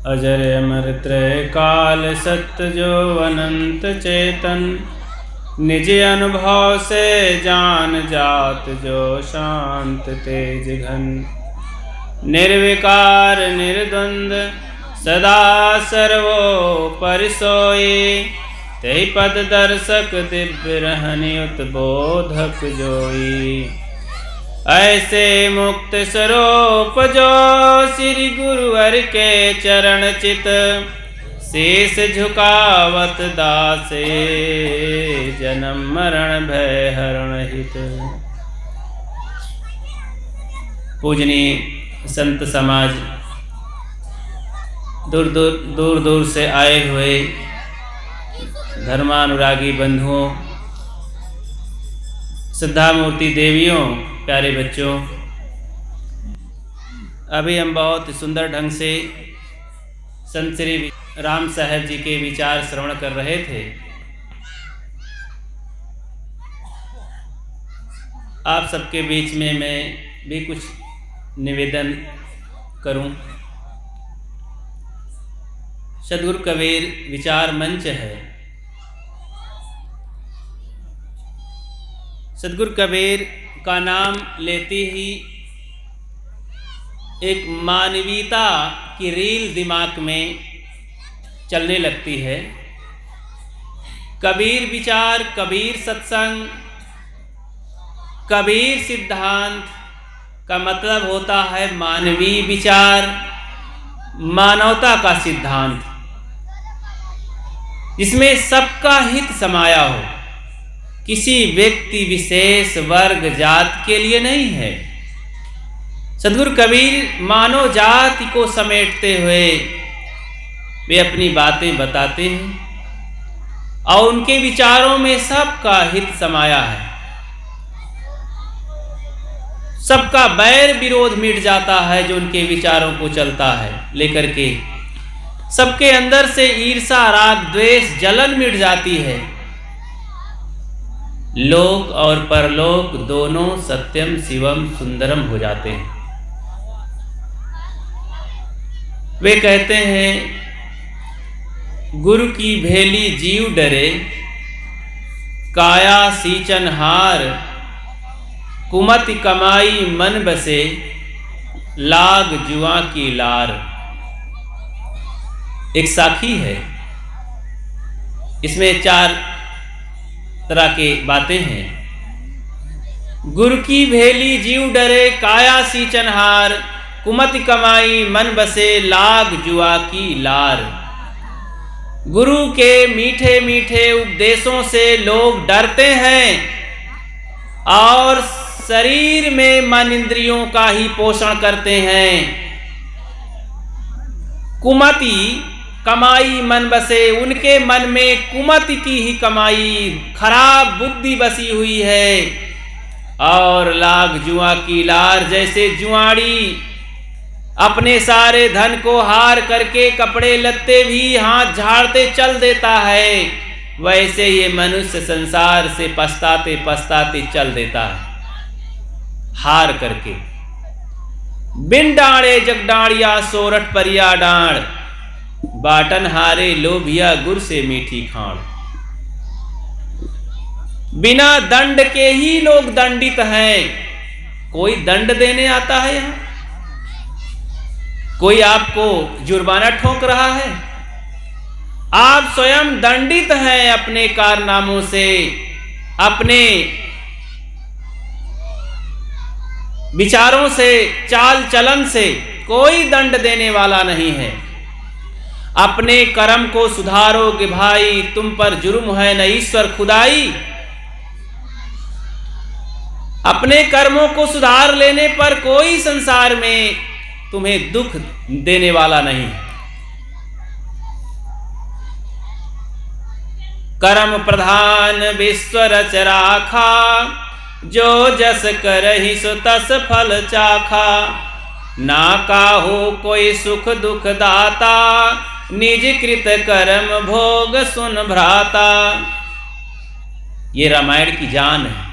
अजर अमर त्रय काल सत्य जो अनंत चेतन, निज अनुभव से जान जात जो शांत तेज घन। निर्विकार निर्द्वंद सदा सर्वोपरि सोई, तेहि पद दर्शक दिव्य रहनि उद्बोधक जोई। ऐसे मुक्त स्वरूप जो श्री गुरुवर के चरण चित, शीस झुकावत दासे जन्म मरण भय हरण हित। पूजनीय संत समाज, दूर दूर से आए हुए धर्मानुरागी बंधुओं, श्रद्धा मूर्ति देवियों, प्यारे बच्चों, अभी हम बहुत सुंदर ढंग से संत श्री राम साहब जी के विचार श्रवण कर रहे थे। आप सबके बीच में मैं भी कुछ निवेदन करूं। सद्गुरु कबीर विचार मंच है। सद्गुरु कबीर का नाम लेते ही एक मानवीयता की रील दिमाग में चलने लगती है। कबीर विचार, कबीर सत्संग, कबीर सिद्धांत का मतलब होता है मानवीय विचार, मानवता का सिद्धांत, जिसमें सबका हित समाया हो, किसी व्यक्ति विशेष वर्ग जात के लिए नहीं है। सद्गुरु कबीर मानव जाति को समेटते हुए वे अपनी बातें बताते हैं और उनके विचारों में सबका हित समाया है। सबका बैर विरोध मिट जाता है जो उनके विचारों को चलता है लेकर के। सबके अंदर से ईर्षा राग द्वेष जलन मिट जाती है। लोक और परलोक दोनों सत्यम शिवम सुंदरम हो जाते हैं। वे कहते हैं, गुरु की भेली जीव डरे, काया सींचन हार, कुमति कमाई मन बसे, लाग जुआ की लार। एक साखी है, इसमें 4 तरह के बातें हैं। गुरु की भेली जीव डरे, काया सींचन हार, कुमति कमाई मन बसे, लाग जुआ की लार। गुरु के मीठे मीठे उपदेशों से लोग डरते हैं और शरीर में मन इंद्रियों का ही पोषण करते हैं। कुमति कमाई मन बसे, उनके मन में कुमति की ही कमाई, खराब बुद्धि बसी हुई है। और लाग जुआ की लार, जैसे जुआड़ी अपने सारे धन को हार करके कपड़े लत्ते भी हाथ झाड़ते चल देता है, वैसे ये मनुष्य संसार से पछताते पछताते चल देता है हार करके। बिन डांडे जग डांडिया, सोरठ परिया डांड, बाटन हारे लोभिया गुर से मीठी खाण। बिना दंड के ही लोग दंडित हैं। कोई दंड देने आता है यहां? कोई आपको जुर्माना ठोक रहा है? आप स्वयं दंडित हैं अपने कारनामों से, अपने विचारों से, चाल चलन से। कोई दंड देने वाला नहीं है। अपने कर्म को सुधारोगे भाई, तुम पर जुर्म है न ईश्वर खुदाई। अपने कर्मों को सुधार लेने पर कोई संसार में तुम्हें दुख देने वाला नहीं। कर्म प्रधान विश्व रच राखा, जो जस करहि सो तस फल चाखा। ना काहू कोई सुख दुख दाता, निज कृत कर्म भोग सुन भ्राता। ये रामायण की जान है।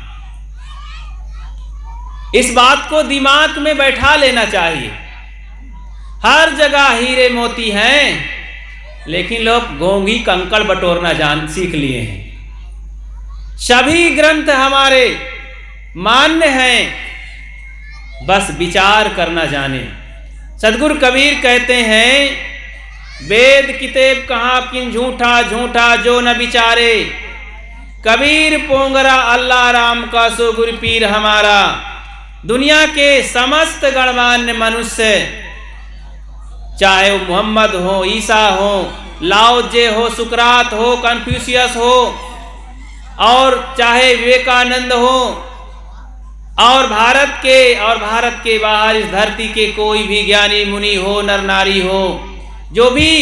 इस बात को दिमाग में बैठा लेना चाहिए। हर जगह हीरे मोती हैं, लेकिन लोग घोंघी कंकड़ बटोरना सीख लिए हैं। सभी ग्रंथ हमारे मान्य हैं, बस विचार करना जाने। सदगुरु कबीर कहते हैं, वेद किताब कहाँ किन झूठा, झूठा जो न विचारे। कबीर पोंगरा अल्लाह राम का सो गुरु पीर हमारा। दुनिया के समस्त गणमान्य मनुष्य, चाहे वो मोहम्मद हो, ईसा हो, लाओ जे हो, सुकरात हो, कन्फ्यूशियस हो, और चाहे विवेकानंद हो, और भारत के बाहर इस धरती के कोई भी ज्ञानी मुनि हो, नर नारी हो, जो भी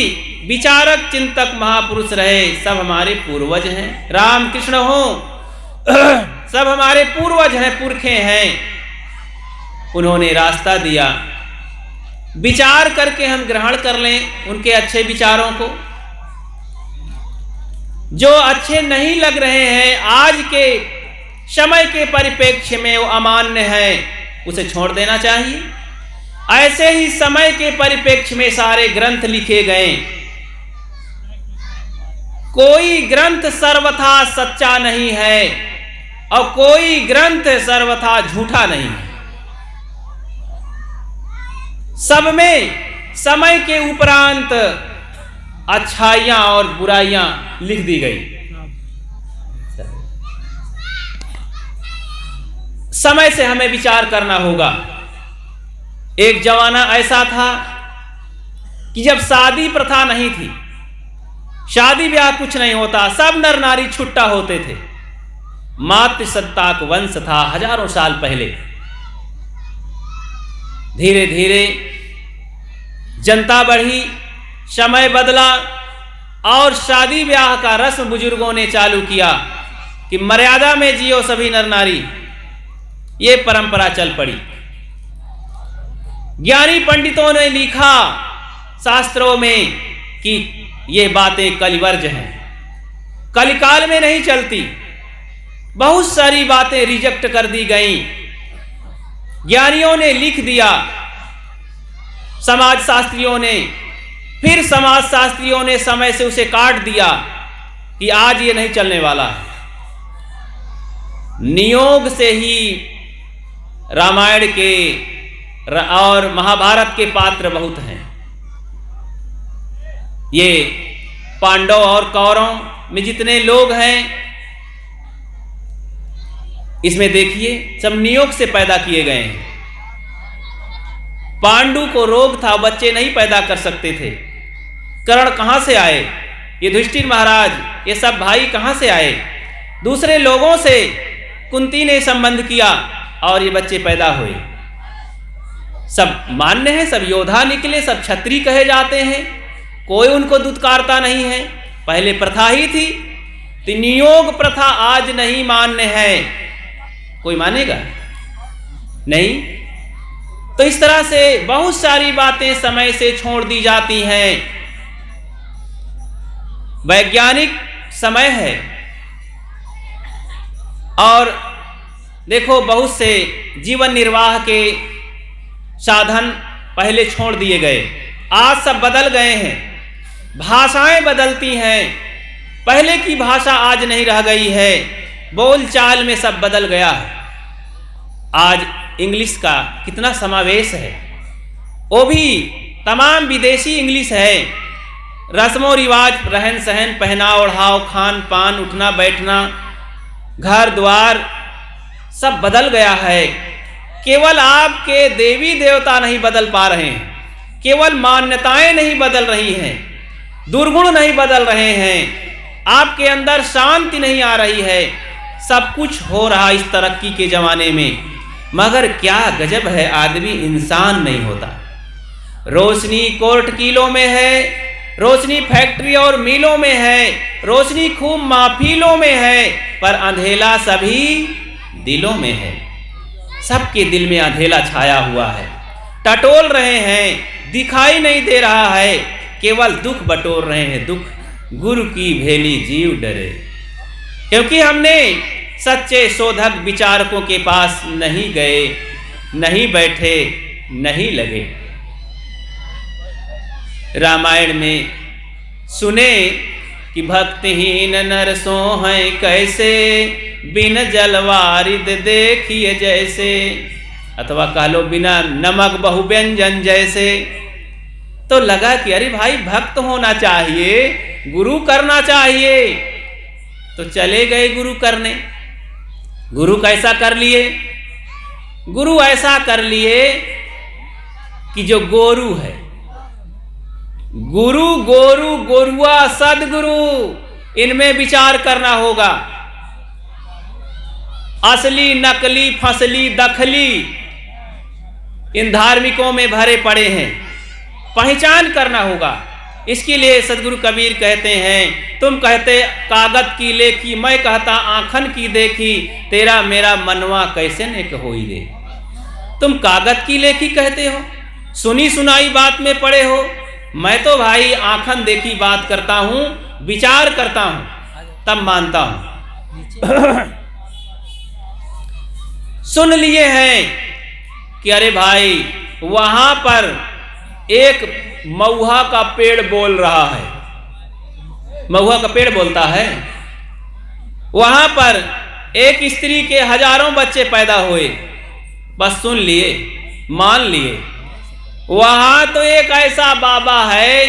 विचारक चिंतक महापुरुष रहे, सब हमारे पूर्वज हैं। राम कृष्ण हो, सब हमारे पूर्वज हैं, पुरखे हैं। उन्होंने रास्ता दिया, विचार करके हम ग्रहण कर लें उनके अच्छे विचारों को। जो अच्छे नहीं लग रहे हैं, आज के समय के परिप्रेक्ष्य में वो अमान्य है, उसे छोड़ देना चाहिए। ऐसे ही समय के परिप्रेक्ष्य में सारे ग्रंथ लिखे गए। कोई ग्रंथ सर्वथा सच्चा नहीं है और कोई ग्रंथ सर्वथा झूठा नहीं है। सब में समय के उपरांत अच्छाइयां और बुराइयां लिख दी गई। समय से हमें विचार करना होगा। एक जमाना ऐसा था कि जब शादी प्रथा नहीं थी, शादी ब्याह कुछ नहीं होता, सब नर नारी छुट्टा होते थे। मातृ सत्ताक वंश था हजारों साल पहले। धीरे धीरे जनता बढ़ी, समय बदला और शादी ब्याह का रस्म बुजुर्गों ने चालू किया कि मर्यादा में जियो सभी नर नारी। ये परंपरा चल पड़ी। ज्ञानी पंडितों ने लिखा शास्त्रों में कि ये बातें कलिवर्ज हैं, कलिकाल में नहीं चलती। बहुत सारी बातें रिजेक्ट कर दी गईं। ज्ञानियों ने लिख दिया, समाज शास्त्रियों ने, फिर समाज शास्त्रियों ने समय से उसे काट दिया कि आज ये नहीं चलने वाला है। नियोग से ही रामायण के और महाभारत के पात्र बहुत हैं। ये पांडव और कौरव में जितने लोग हैं, इसमें देखिए सब नियोग से पैदा किए गए हैं। पांडु को रोग था, बच्चे नहीं पैदा कर सकते थे। कर्ण कहां से आए? ये युधिष्ठिर महाराज, ये सब भाई कहां से आए? दूसरे लोगों से कुंती ने संबंध किया और ये बच्चे पैदा हुए। सब मान्य हैं, सब योद्धा निकले, सब क्षत्रिय कहे जाते हैं, कोई उनको दुत्कारता नहीं है। पहले प्रथा ही थी, तो नियोग प्रथा आज नहीं मान्य है। कोई मानेगा नहीं। तो इस तरह से बहुत सारी बातें समय से छोड़ दी जाती हैं। वैज्ञानिक समय है और देखो बहुत से जीवन निर्वाह के साधन पहले छोड़ दिए गए, आज सब बदल गए हैं। भाषाएं बदलती हैं, पहले की भाषा आज नहीं रह गई है। बोलचाल में सब बदल गया है। आज इंग्लिश का कितना समावेश है, वो भी तमाम विदेशी इंग्लिश है। रस्मों रिवाज, रहन सहन, पहनाव ओढ़ाव, खान पान, उठना बैठना, घर द्वार सब बदल गया है। केवल आपके देवी देवता नहीं बदल पा रहे हैं, केवल मान्यताएं नहीं बदल रही हैं, दुर्गुण नहीं बदल रहे हैं, आपके अंदर शांति नहीं आ रही है। सब कुछ हो रहा इस तरक्की के जमाने में, मगर क्या गजब है, आदमी इंसान नहीं होता। रोशनी कोर्ट कीलों में है, रोशनी फैक्ट्री और मिलों में है, रोशनी खूब महफिलों में है, पर अंधेला सभी दिलों में है। सबके दिल में अंधेला छाया हुआ है, टटोल रहे हैं, दिखाई नहीं दे रहा है, केवल दुख बटोर रहे हैं। दुख गुरु की भेली जीव डरे, क्योंकि हमने सच्चे शोधक विचारकों के पास नहीं गए, नहीं बैठे, नहीं लगे। रामायण में सुने कि भक्तिहीन नर सो हैं कैसे, बिन जलवारिद देखिए जैसे, अथवा कह लो बिना नमक बहु व्यंजन जैसे। तो लगा कि अरे भाई भक्त होना चाहिए, गुरु करना चाहिए। तो चले गए गुरु करने। गुरु कैसा कर लिए? गुरु ऐसा कर लिए कि जो गोरु है, गुरु गोरु गोरुआ सदगुरु, इनमें विचार करना होगा। असली नकली फसली दखली इन धार्मिकों में भरे पड़े हैं, पहचान करना होगा। इसके लिए सदगुरु कबीर कहते हैं, तुम कहते कागज की लेखी, मैं कहता आंखन की देखी, तेरा मेरा मनवा कैसे नेक होई रे। तुम कागज की लेखी कहते हो, सुनी सुनाई बात में पड़े हो, मैं तो भाई आंखन देखी बात करता हूं, विचार करता हूं, तब मानता हूं। सुन लिए हैं कि अरे भाई वहां पर एक महुआ का पेड़ बोल रहा है, महुआ का पेड़ बोलता है। वहां पर एक स्त्री के हजारों बच्चे पैदा हुए, बस सुन लिए, मान लिए। वहां तो एक ऐसा बाबा है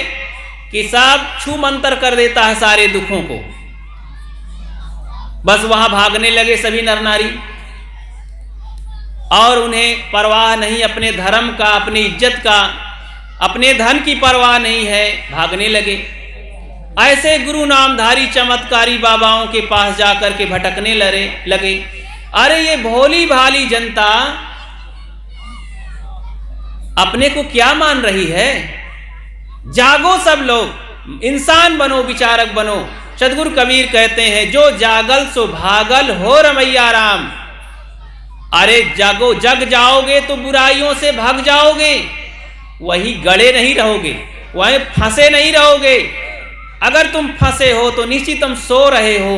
कि सब छू मंतर कर देता है सारे दुखों को। बस वहां भागने लगे सभी नर नारी, और उन्हें परवाह नहीं अपने धर्म का, अपनी इज्जत का, अपने धन की परवाह नहीं है, भागने लगे। ऐसे गुरु नामधारी चमत्कारी बाबाओं के पास जाकर के भटकने लगे। अरे ये भोली भाली जनता अपने को क्या मान रही है? जागो सब लोग, इंसान बनो, विचारक बनो। सदगुरु कबीर कहते हैं, जो जागल सो भागल हो रमैया राम। अरे जागो, जग जाओगे तो बुराइयों से भाग जाओगे, वही गड़े नहीं रहोगे, वही फंसे नहीं रहोगे। अगर तुम फंसे हो तो निश्चित तुम सो रहे हो,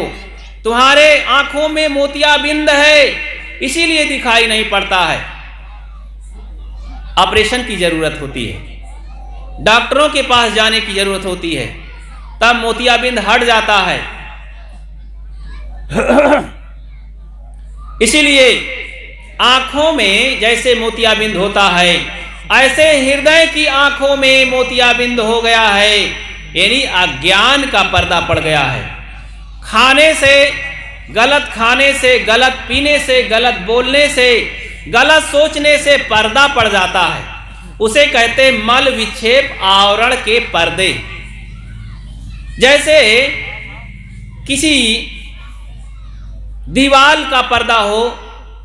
तुम्हारे आंखों में मोतियाबिंद है, इसीलिए दिखाई नहीं पड़ता है। ऑपरेशन की जरूरत होती है, डॉक्टरों के पास जाने की जरूरत होती है, तब मोतियाबिंद हट जाता है। इसीलिए आंखों में जैसे मोतियाबिंद होता है, ऐसे हृदय की आंखों में मोतियाबिंद हो गया है, यानी अज्ञान का पर्दा पड़ गया है। खाने से, गलत खाने से, गलत पीने से, गलत बोलने से, गलत सोचने से पर्दा पड़ जाता है। उसे कहते मल विक्षेप आवरण के पर्दे। जैसे किसी दीवार का पर्दा हो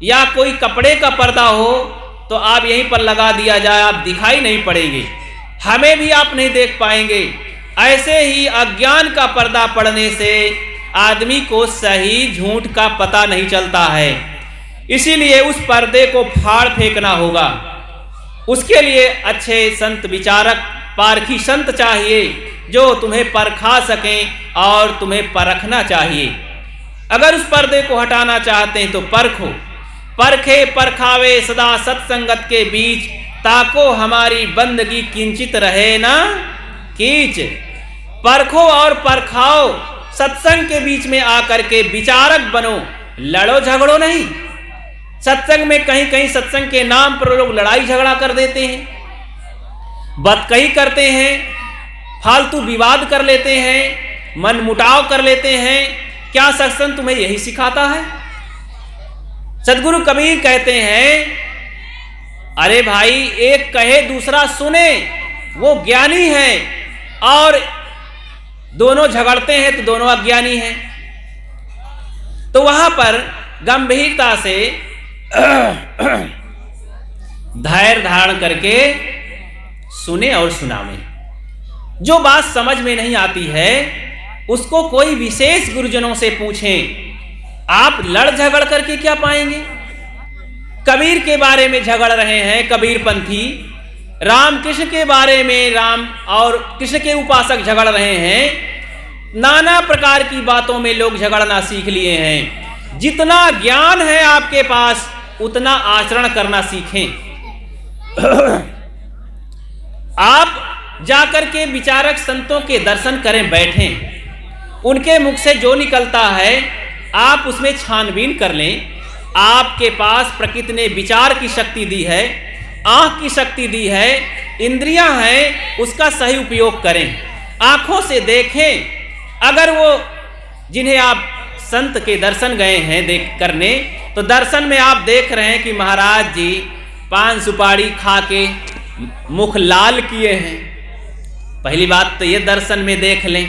या कोई कपड़े का पर्दा हो, तो आप यहीं पर लगा दिया जाए, आप दिखाई नहीं पड़ेंगे, हमें भी आप नहीं देख पाएंगे। ऐसे ही अज्ञान का पर्दा पड़ने से आदमी को सही झूठ का पता नहीं चलता है। इसीलिए उस पर्दे को फाड़ फेंकना होगा। उसके लिए अच्छे संत विचारक पारखी संत चाहिए, जो तुम्हें परखा सकें और तुम्हें परखना चाहिए। अगर उस पर्दे को हटाना चाहते हैं तो परखो, परखे परखावे सदा सत्संगत के बीच, ताको हमारी बंदगी किंचित रहे ना कीच। परखो और परखाओ, सत्संग के बीच में आकर के विचारक बनो, लड़ो झगड़ो नहीं। सत्संग में कहीं कहीं सत्संग के नाम पर लोग लड़ाई झगड़ा कर देते हैं, बदकही करते हैं, फालतू विवाद कर लेते हैं, मन मुटाव कर लेते हैं। क्या सत्संग तुम्हें यही सिखाता है? सदगुरु कबीर कहते हैं, अरे भाई एक कहे दूसरा सुने, वो ज्ञानी है, और दोनों झगड़ते हैं तो दोनों अज्ञानी हैं। तो वहां पर गंभीरता से धैर्य धारण करके सुने और सुनावे। जो बात समझ में नहीं आती है उसको कोई विशेष गुरुजनों से पूछें। आप लड़ झगड़ करके क्या पाएंगे? कबीर के बारे में झगड़ रहे हैं कबीरपंथी, राम कृष्ण के बारे में राम और कृष्ण के उपासक झगड़ रहे हैं। नाना प्रकार की बातों में लोग झगड़ना सीख लिए हैं। जितना ज्ञान है आपके पास उतना आचरण करना सीखें। आप जाकर के विचारक संतों के दर्शन करें, बैठें। उनके मुख से जो निकलता है आप उसमें छानबीन कर लें। आपके पास प्रकृति ने विचार की शक्ति दी है, आँख की शक्ति दी है, इंद्रियां हैं, उसका सही उपयोग करें। आँखों से देखें। अगर वो जिन्हें आप संत के दर्शन गए हैं देख करने, तो दर्शन में आप देख रहे हैं कि महाराज जी पान सुपारी खा के मुख लाल किए हैं। पहली बात तो ये दर्शन में देख लें।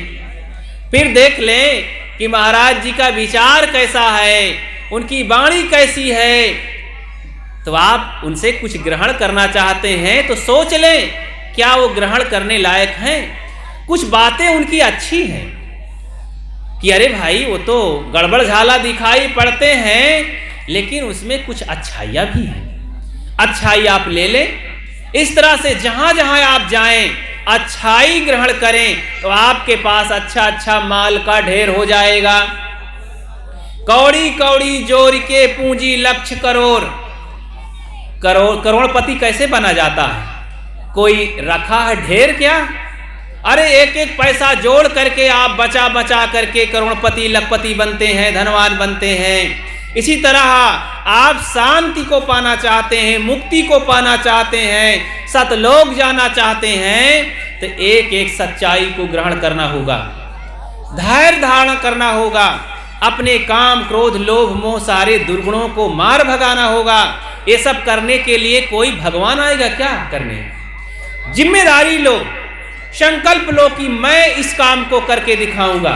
फिर देख लें कि महाराज जी का विचार कैसा है, उनकी वाणी कैसी है। तो आप उनसे कुछ ग्रहण करना चाहते हैं तो सोच लें क्या वो ग्रहण करने लायक हैं। कुछ बातें उनकी अच्छी हैं कि अरे भाई वो तो गड़बड़ झाला दिखाई पड़ते हैं, लेकिन उसमें कुछ अच्छाइयाँ भी हैं। अच्छाई आप ले लें। इस तरह से जहाँ जहाँ आप जाएं अच्छाई ग्रहण करें तो आपके पास अच्छा अच्छा माल का ढेर हो जाएगा। कौड़ी कौड़ी जोर के पूंजी लक्ष्य करोड़। करोड़पति कैसे बना जाता है? कोई रखा है ढेर क्या? अरे एक एक पैसा जोड़ करके आप बचा बचा करके करोड़पति लखपति बनते हैं, धनवान बनते हैं। इसी तरह आप शांति को पाना चाहते हैं, मुक्ति को पाना चाहते हैं, सतलोक जाना चाहते हैं, तो एक एक सच्चाई को ग्रहण करना होगा, धैर्य धारण करना होगा, अपने काम क्रोध लोभ मोह सारे दुर्गुणों को मार भगाना होगा। ये सब करने के लिए कोई भगवान आएगा क्या करने? जिम्मेदारी लो, संकल्प लो कि मैं इस काम को करके दिखाऊंगा।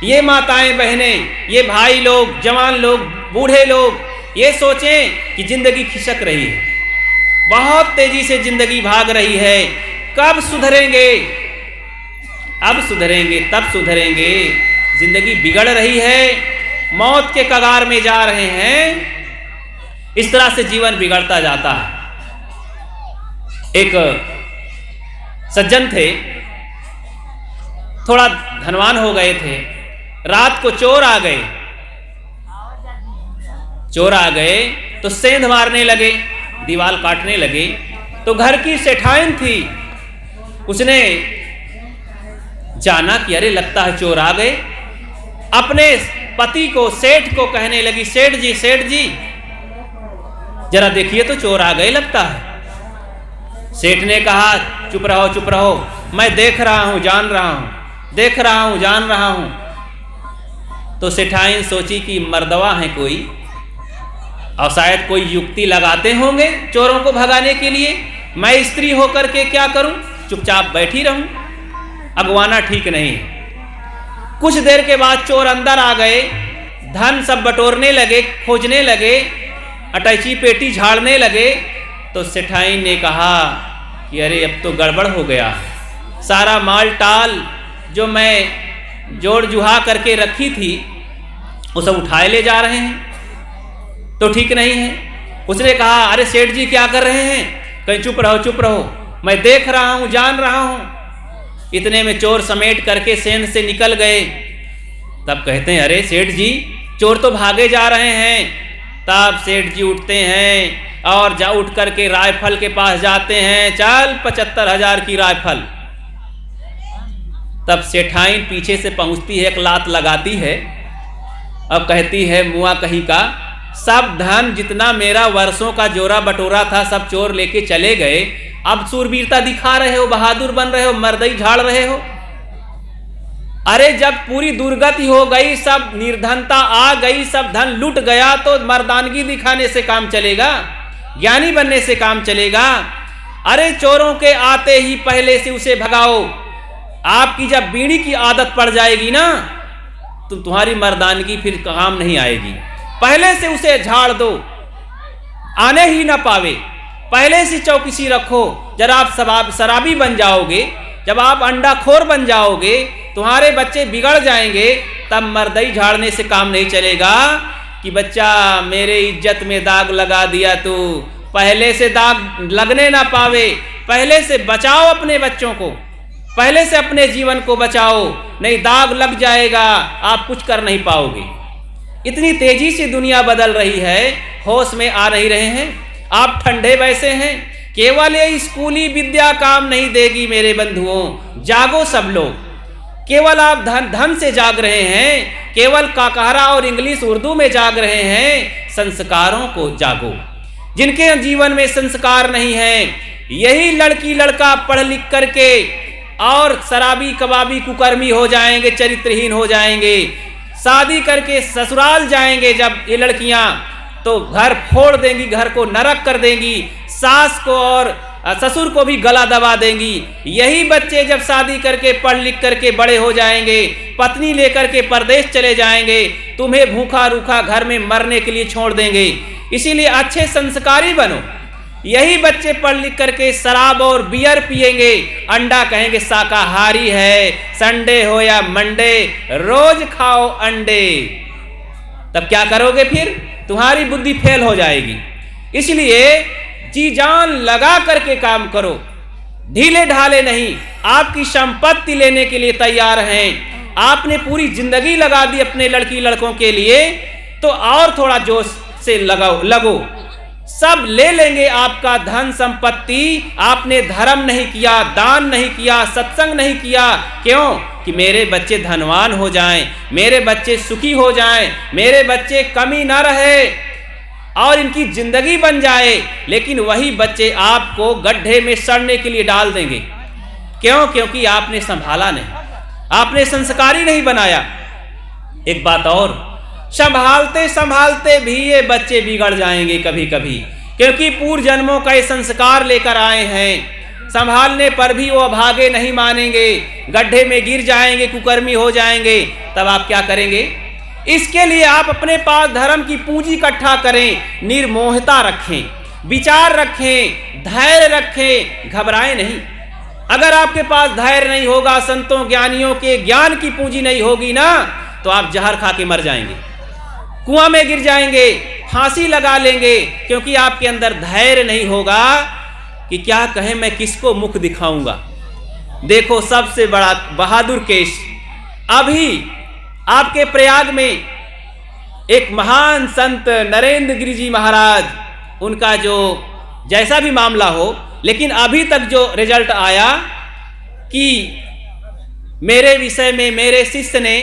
ये माताएं बहनें, ये भाई लोग, जवान लोग, बूढ़े लोग ये सोचें कि जिंदगी खिसक रही है, बहुत तेजी से जिंदगी भाग रही है। कब सुधरेंगे? अब सुधरेंगे, तब सुधरेंगे। जिंदगी बिगड़ रही है, मौत के कगार में जा रहे हैं। इस तरह से जीवन बिगड़ता जाता है। एक सज्जन थे, थोड़ा धनवान हो गए थे। रात को चोर आ गए। चोर आ गए तो सेंध मारने लगे, दीवार काटने लगे। तो घर की सेठाइन थी, उसने जाना कि अरे लगता है चोर आ गए। अपने पति को, सेठ को कहने लगी, सेठ जी जरा देखिए तो चोर आ गए लगता है। सेठ ने कहा चुप रहो चुप रहो, मैं देख रहा हूं जान रहा हूं, देख रहा हूं जान रहा हूं। तो सेठाइन सोची कि मर्दवा है कोई, और शायद कोई युक्ति लगाते होंगे चोरों को भगाने के लिए। मैं स्त्री होकर के क्या करूं, चुपचाप बैठी रहूं, अगवाना ठीक नहीं है। कुछ देर के बाद चोर अंदर आ गए, धन सब बटोरने लगे, खोजने लगे, अटैची पेटी झाड़ने लगे। तो सेठाइन ने कहा कि अरे अब तो गड़बड़ हो गया, सारा माल टाल जो मैं जोड़ जुहा करके रखी थी वो सब उठाए ले जा रहे हैं, तो ठीक नहीं है। उसने कहा अरे सेठ जी क्या कर रहे हैं? कहीं चुप रहो, मैं देख रहा हूं जान रहा हूं। इतने में चोर समेट करके सेंध से निकल गए। तब कहते हैं अरे सेठ जी चोर तो भागे जा रहे हैं। तब सेठ जी उठते हैं और उठ करके राइफल के पास जाते हैं, चल 75,000 की राइफल। तब सेठाइन पीछे से पहुंचती है, एक लात लगाती है, अब कहती है मुआ कहीं का, सब धन जितना मेरा वर्षों का जोरा बटोरा था सब चोर लेके चले गए। अब सूरवीरता दिखा रहे हो, बहादुर बन रहे हो, मर्दई झाड़ रहे हो। अरे जब पूरी दुर्गति हो गई, सब निर्धनता आ गई, सब धन लुट गया, तो मर्दानगी दिखाने से काम चलेगा? ज्ञानी बनने से काम चलेगा? अरे चोरों के आते ही पहले से उसे भगाओ। आपकी जब बीड़ी की आदत पड़ जाएगी ना, तो तुम्हारी मर्दानगी फिर काम नहीं आएगी। पहले से उसे झाड़ दो, आने ही ना पावे। पहले से चौकसी रखो। जब आप शराबी बन जाओगे, जब आप अंडाखोर बन जाओगे, तुम्हारे बच्चे बिगड़ जाएंगे, तब मर्दई झाड़ने से काम नहीं चलेगा कि बच्चा मेरे इज्जत में दाग लगा दिया। तू पहले से दाग लगने ना पावे, पहले से बचाओ अपने बच्चों को, पहले से अपने जीवन को बचाओ, नहीं दाग लग जाएगा, आप कुछ कर नहीं पाओगे। इतनी तेजी से दुनिया बदल रही है, होश में आ नहीं रहे हैं। आप ठंडे बैसे हैं, केवल ये स्कूली विद्या काम नहीं देगी मेरे बंधुओं, जागो सब लोग। केवल आप धन से जाग रहे हैं, केवल काकारा और इंग्लिश उर्दू में जाग रहे हैं, संस्कारों को जागो। जिनके जीवन में संस्कार नहीं है, यही लड़की लड़का पढ़ लिख करके और शराबी कबाबी कुकर्मी हो जाएंगे, चरित्रहीन हो जाएंगे। शादी करके ससुराल जाएंगे जब ये लड़कियां, तो घर फोड़ देंगी, घर को नरक कर देंगी, सास को और ससुर को भी गला दबा देंगी। यही बच्चे जब शादी करके पढ़ लिख करके बड़े हो जाएंगे, पत्नी लेकर के परदेश चले जाएंगे, तुम्हें भूखा रूखा घर में मरने के लिए छोड़ देंगे। इसीलिए अच्छे संस्कारी बनो। यही बच्चे पढ़ लिख करके शराब और बियर पिएंगे, अंडा कहेंगे शाकाहारी है, संडे हो या मंडे रोज खाओ अंडे। तब क्या करोगे फिर? तुम्हारी बुद्धि फेल हो जाएगी। इसलिए जी जान लगा करके काम करो, ढीले ढाले नहीं। आपकी संपत्ति लेने के लिए तैयार हैं, आपने पूरी जिंदगी लगा दी अपने लड़की लड़कों के लिए, तो और थोड़ा जोश से लगो। सब ले लेंगे आपका धन संपत्ति। आपने धर्म नहीं किया, दान नहीं किया, सत्संग नहीं किया। क्यों? कि मेरे बच्चे धनवान हो जाएं, मेरे बच्चे सुखी हो जाएं, मेरे बच्चे कमी ना रहे और इनकी जिंदगी बन जाए। लेकिन वही बच्चे आपको गड्ढे में सड़ने के लिए डाल देंगे। क्यों? क्योंकि आपने संभाला नहीं, आपने संस्कारी नहीं बनाया। एक बात और, संभालते संभालते भी ये बच्चे बिगड़ जाएंगे कभी कभी, क्योंकि पूर्व जन्मों का ये संस्कार लेकर आए हैं। संभालने पर भी वो अभागे नहीं मानेंगे, गड्ढे में गिर जाएंगे, कुकर्मी हो जाएंगे। तब आप क्या करेंगे? इसके लिए आप अपने पास धर्म की पूंजी इकट्ठा करें, निर्मोहता रखें, विचार रखें, धैर्य रखें, घबराएं नहीं। अगर आपके पास धैर्य नहीं होगा, संतों ज्ञानियों के ज्ञान की पूंजी नहीं होगी ना, तो आप जहर खा के मर जाएंगे, कुआं में गिर जाएंगे, फांसी लगा लेंगे। क्योंकि आपके अंदर धैर्य नहीं होगा कि क्या कहें, मैं किसको मुख दिखाऊंगा। देखो सबसे बड़ा बहादुर केस, अभी आपके प्रयाग में एक महान संत नरेंद्र गिरि जी महाराज, उनका जो जैसा भी मामला हो, लेकिन अभी तक जो रिजल्ट आया कि मेरे विषय में मेरे शिष्य ने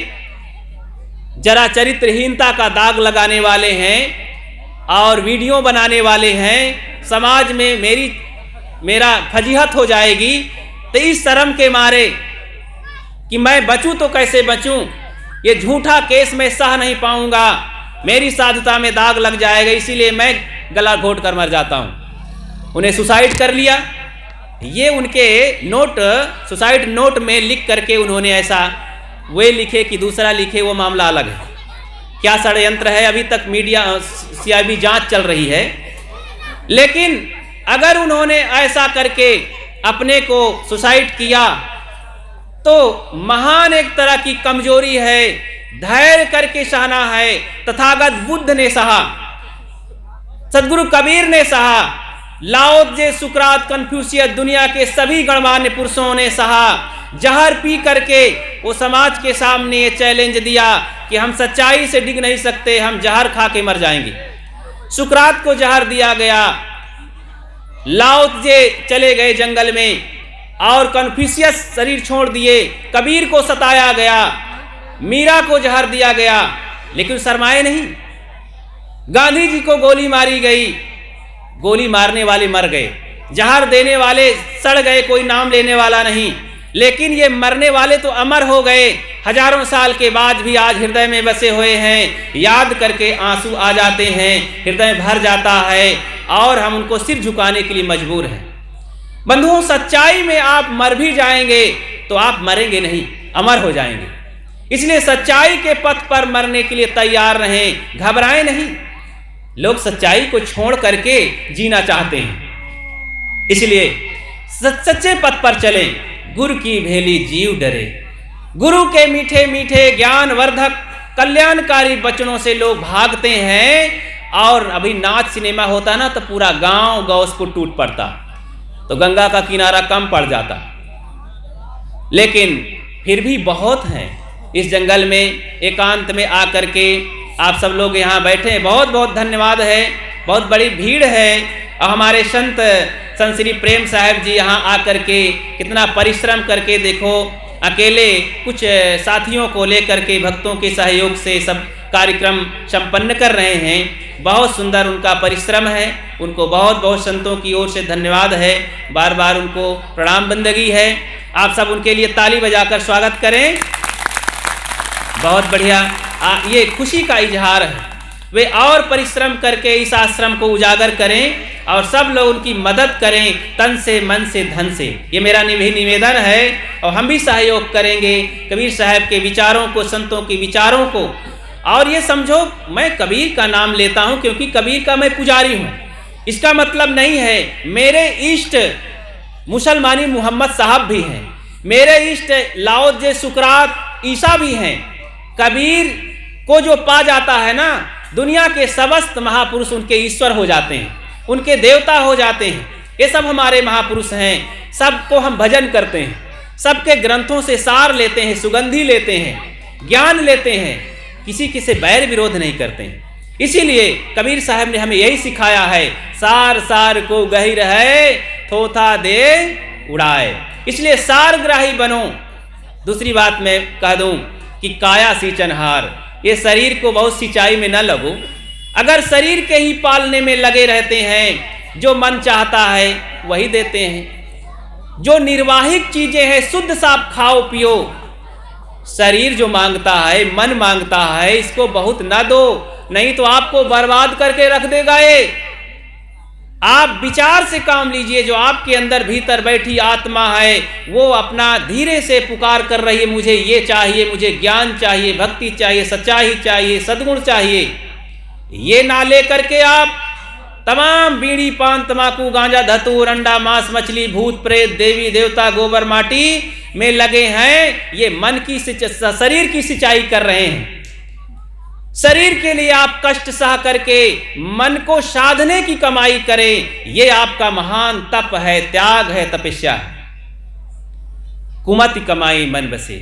जरा चरित्रहीनता का दाग लगाने वाले हैं और वीडियो बनाने वाले हैं, समाज में मेरा फजीहत हो जाएगी। तो इस शर्म के मारे कि मैं बचूं तो कैसे बचूं, ये झूठा केस मैं सह नहीं पाऊंगा, मेरी साधुता में दाग लग जाएगा, इसीलिए मैं गला घोट कर मर जाता हूं। उन्हें सुसाइड कर लिया। ये उनके नोट, सुसाइड नोट में लिख करके उन्होंने ऐसा वे लिखे कि दूसरा लिखे, वो मामला अलग है। क्या षड्यंत्र है, अभी तक मीडिया सीआईबी जांच चल रही है। लेकिन अगर उन्होंने ऐसा करके अपने को सुसाइड किया तो महान एक तरह की कमजोरी है, धैर्य करके सहना है। तथागत बुद्ध ने सहा, सदगुरु कबीर ने सहा, लाओ त्से, सुकरात, कन्फ्यूशियस, दुनिया के सभी गणमान्य पुरुषों ने सहा। जहर पी करके वो समाज के सामने ये चैलेंज दिया कि हम सच्चाई से डिग नहीं सकते, हम जहर खा के मर जाएंगे। सुकरात को जहर दिया गया, लाओ त्से चले गए जंगल में और कन्फ्यूशियस शरीर छोड़ दिए, कबीर को सताया गया, मीरा को जहर दिया गया, लेकिन शर्माए नहीं। गांधी जी को गोली मारी गई, गोली मारने वाले मर गए, जहर देने वाले सड़ गए, कोई नाम लेने वाला नहीं। लेकिन ये मरने वाले तो अमर हो गए, हजारों साल के बाद भी आज हृदय में बसे हुए हैं। याद करके आंसू आ जाते हैं, हृदय भर जाता है और हम उनको सिर झुकाने के लिए मजबूर हैं। बंधुओं, सच्चाई में आप मर भी जाएंगे तो आप मरेंगे नहीं, अमर हो जाएंगे। इसलिए सच्चाई के पथ पर मरने के लिए तैयार रहें, घबराएं नहीं। लोग सच्चाई को छोड़ करके जीना चाहते हैं, इसलिए सच्चे पथ पर चलें। गुरु की भेली जीव डरे, गुरु के मीठे मीठे ज्ञान वर्धक कल्याणकारी वचनों से लोग भागते हैं। और अभी नाच सिनेमा होता ना तो पूरा गांव गौसपुर टूट पड़ता, तो गंगा का किनारा कम पड़ जाता। लेकिन फिर भी बहुत हैं इस जंगल में एकांत में आकर के आप सब लोग यहाँ बैठे हैं, बहुत बहुत धन्यवाद है। बहुत बड़ी भीड़ है और हमारे संत श्री प्रेम साहब जी यहाँ आकर के कितना परिश्रम करके देखो, अकेले कुछ साथियों को लेकर के भक्तों के सहयोग से सब कार्यक्रम संपन्न कर रहे हैं। बहुत सुंदर उनका परिश्रम है, उनको बहुत बहुत संतों की ओर से धन्यवाद है, बार बार उनको प्रणाम बंदगी है। आप सब उनके लिए ताली बजाकर स्वागत करें। बहुत बढ़िया, ये खुशी का इजहार है। वे और परिश्रम करके इस आश्रम को उजागर करें और सब लोग उनकी मदद करें तन से, मन से, धन से। ये मेरा निवेदन है और हम भी सहयोग करेंगे कबीर साहब के विचारों को, संतों के विचारों को। और ये समझो, मैं कबीर का नाम लेता हूँ क्योंकि कबीर का मैं पुजारी हूँ। इसका मतलब नहीं है मेरे इष्ट मुसलमानी मोहम्मद साहब भी हैं, मेरे इष्ट लाओ जे सुकरात ईसा भी हैं। कबीर को जो पा जाता है ना, दुनिया के समस्त महापुरुष उनके ईश्वर हो जाते हैं, उनके देवता हो जाते हैं। ये सब हमारे महापुरुष हैं, सबको हम भजन करते हैं, सबके ग्रंथों से सार लेते हैं, सुगंधी लेते हैं, ज्ञान लेते हैं, किसी से बैर विरोध नहीं करते हैं। इसीलिए कबीर साहब ने हमें यही सिखाया है, सार सार को गहिर है, थोथा दे उड़ाए। इसलिए सारग्राही बनो। दूसरी बात मैं कह दूं कि काया सींचनहार, ये शरीर को बहुत सिंचाई में न लगो। अगर शरीर के ही पालने में लगे रहते हैं, जो मन चाहता है वही देते हैं। जो निर्वाहिक चीजें हैं शुद्ध साफ खाओ पियो। शरीर जो मांगता है, मन मांगता है, इसको बहुत न दो, नहीं तो आपको बर्बाद करके रख देगा ये। आप विचार से काम लीजिए। जो आपके अंदर भीतर बैठी आत्मा है वो अपना धीरे से पुकार कर रही है, मुझे ये चाहिए, मुझे ज्ञान चाहिए, भक्ति चाहिए, सच्चाई चाहिए, सद्गुण चाहिए। ये ना ले करके आप तमाम बीड़ी पान तमाकू गांजा धतूर अंडा मांस मछली भूत प्रेत देवी देवता गोबर माटी में लगे हैं। ये मन की शरीर की सिंचाई कर रहे हैं। शरीर के लिए आप कष्ट सह करके मन को साधने की कमाई करें, ये आपका महान तप है, त्याग है, तपस्या है। कुमत की कमाई मन बसे।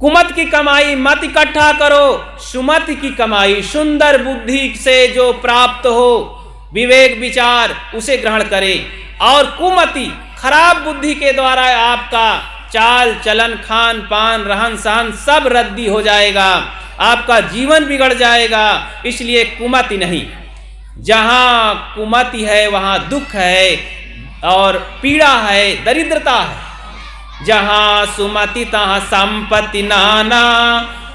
कुमत की कमाई मत इकट्ठा करो, सुमत की कमाई सुंदर बुद्धि से जो प्राप्त हो, विवेक विचार उसे ग्रहण करें। और कुमति खराब बुद्धि के द्वारा आपका चाल चलन खान पान रहन सहन सब रद्दी हो जाएगा, आपका जीवन बिगड़ जाएगा। इसलिए कुमति नहीं। जहां कुमति है वहां दुख है और पीड़ा है, दरिद्रता है। जहां सुमति तहां संपत्ति नाना,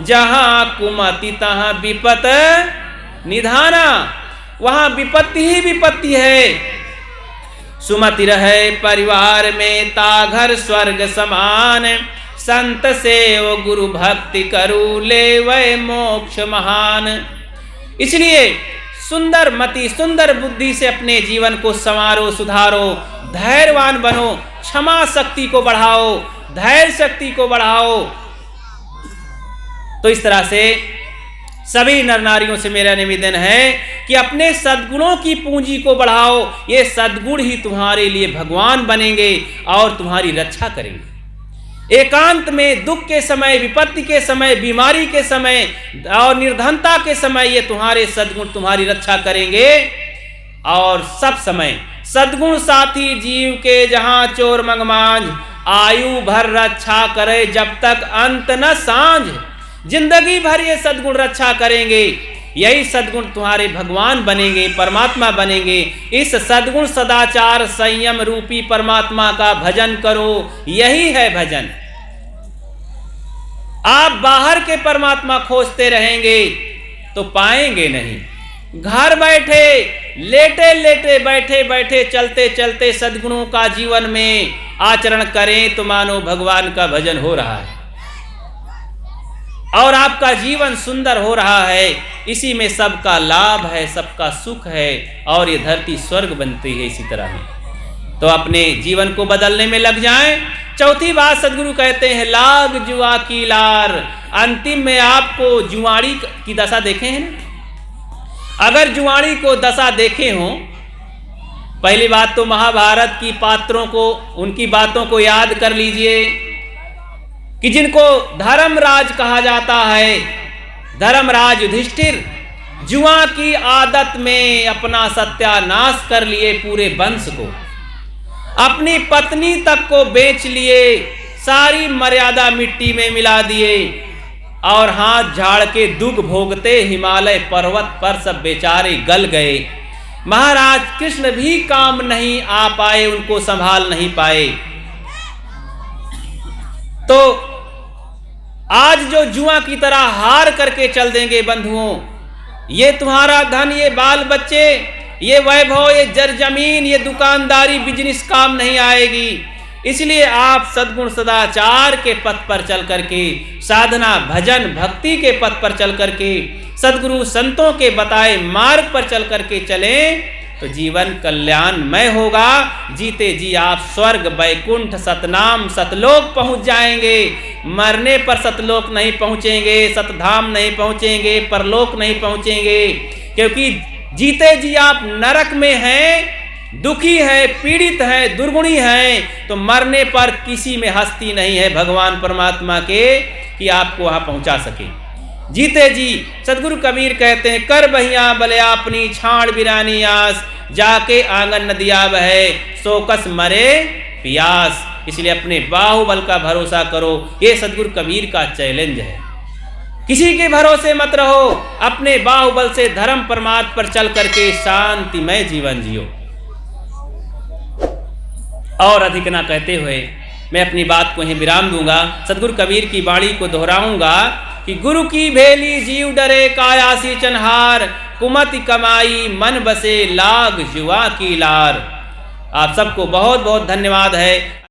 जहां कुमति तहां विपत निधाना। वहां विपत्ति ही विपत्ति है। सुमति रहे परिवार में ता घर स्वर्ग समान, संत से वो गुरु भक्ति करू ले वह मोक्ष महान। इसलिए सुंदर मति सुंदर बुद्धि से अपने जीवन को संवारो, सुधारो, धैर्यवान बनो, क्षमा शक्ति को बढ़ाओ, धैर्य शक्ति को बढ़ाओ। तो इस तरह से सभी नर नारियों से मेरा निवेदन है कि अपने सद्गुणों की पूंजी को बढ़ाओ। ये सद्गुण ही तुम्हारे लिए भगवान बनेंगे और तुम्हारी रक्षा करेंगे। एकांत में दुख के समय, विपत्ति के समय, बीमारी के समय और निर्धनता के समय ये तुम्हारे सद्गुण तुम्हारी रक्षा करेंगे। और सब समय सद्गुण साथी जीव के जहां चोर मंगमांझ, आयु भर रक्षा करे जब तक अंत न सांझ। जिंदगी भर ये सद्गुण रक्षा करेंगे। यही सद्गुण तुम्हारे भगवान बनेंगे, परमात्मा बनेंगे। इस सद्गुण सदाचार संयम रूपी परमात्मा का भजन करो, यही है भजन। आप बाहर के परमात्मा खोजते रहेंगे तो पाएंगे नहीं। घर बैठे, लेटे लेटे, बैठे बैठे, चलते चलते सद्गुणों का जीवन में आचरण करें तो मानो भगवान का भजन हो रहा है और आपका जीवन सुंदर हो रहा है। इसी में सबका लाभ है, सबका सुख है और ये धरती स्वर्ग बनती है। इसी तरह है तो अपने जीवन को बदलने में लग जाएं। चौथी बात सदगुरु कहते हैं, लाग जुआ की लार। अंतिम में आपको जुआड़ी की दशा देखे हैं ना? अगर जुआड़ी को दशा देखे हो, पहली बात तो महाभारत की पात्रों को, उनकी बातों को याद कर लीजिए कि जिनको धर्मराज कहा जाता है, धर्मराज युधिष्ठिर जुआ की आदत में अपना सत्यानाश कर लिए पूरे वंश को, अपनी पत्नी तक को बेच लिए, सारी मर्यादा मिट्टी में मिला दिए और हाथ झाड़ के दुख भोगते हिमालय पर्वत पर सब बेचारे गल गए। महाराज कृष्ण भी काम नहीं आ पाए, उनको संभाल नहीं पाए। तो आज जो जुआ की तरह हार करके चल देंगे बंधुओं, ये तुम्हारा धन, ये बाल बच्चे, ये वैभव, ये जर जमीन, ये दुकानदारी, बिजनेस काम नहीं आएगी। इसलिए आप सद्गुण सदाचार के पथ पर चल करके, साधना भजन भक्ति के पथ पर चल करके, सद्गुरु संतों के बताए मार्ग पर चल करके चलें तो जीवन कल्याणमय होगा। जीते जी आप स्वर्ग वैकुंठ सतनाम सतलोक पहुंच जाएंगे। मरने पर सतलोक नहीं पहुंचेंगे, सतधाम नहीं पहुंचेंगे, परलोक नहीं पहुंचेंगे, क्योंकि जीते जी आप नरक में हैं, दुखी है, पीड़ित है, दुर्गुणी है, तो मरने पर किसी में हस्ती नहीं है भगवान परमात्मा के कि आपको वहां पहुंचा सके। जीते जी सदगुरु कबीर कहते हैं, कर बहिया बले अपनी छाड़ बिरानी आस, जाके आंगन नदिया बहे सोकस मरे पियास। इसलिए अपने बाहुबल का भरोसा करो, ये सदगुरु कबीर का चैलेंज है। किसी के भरोसे मत रहो, अपने बाहुबल से धर्म परमार्थ पर चल करके शांतिमय जीवन जियो। और अधिक ना कहते हुए मैं अपनी बात को यहीं विराम दूंगा। सदगुरु कबीर की वाणी को दोहराऊंगा कि गुरु की भेली जीव डरे कायासी चनहार, कुमति कमाई मन बसे लाग जुआ की लार। आप सबको बहुत बहुत धन्यवाद है।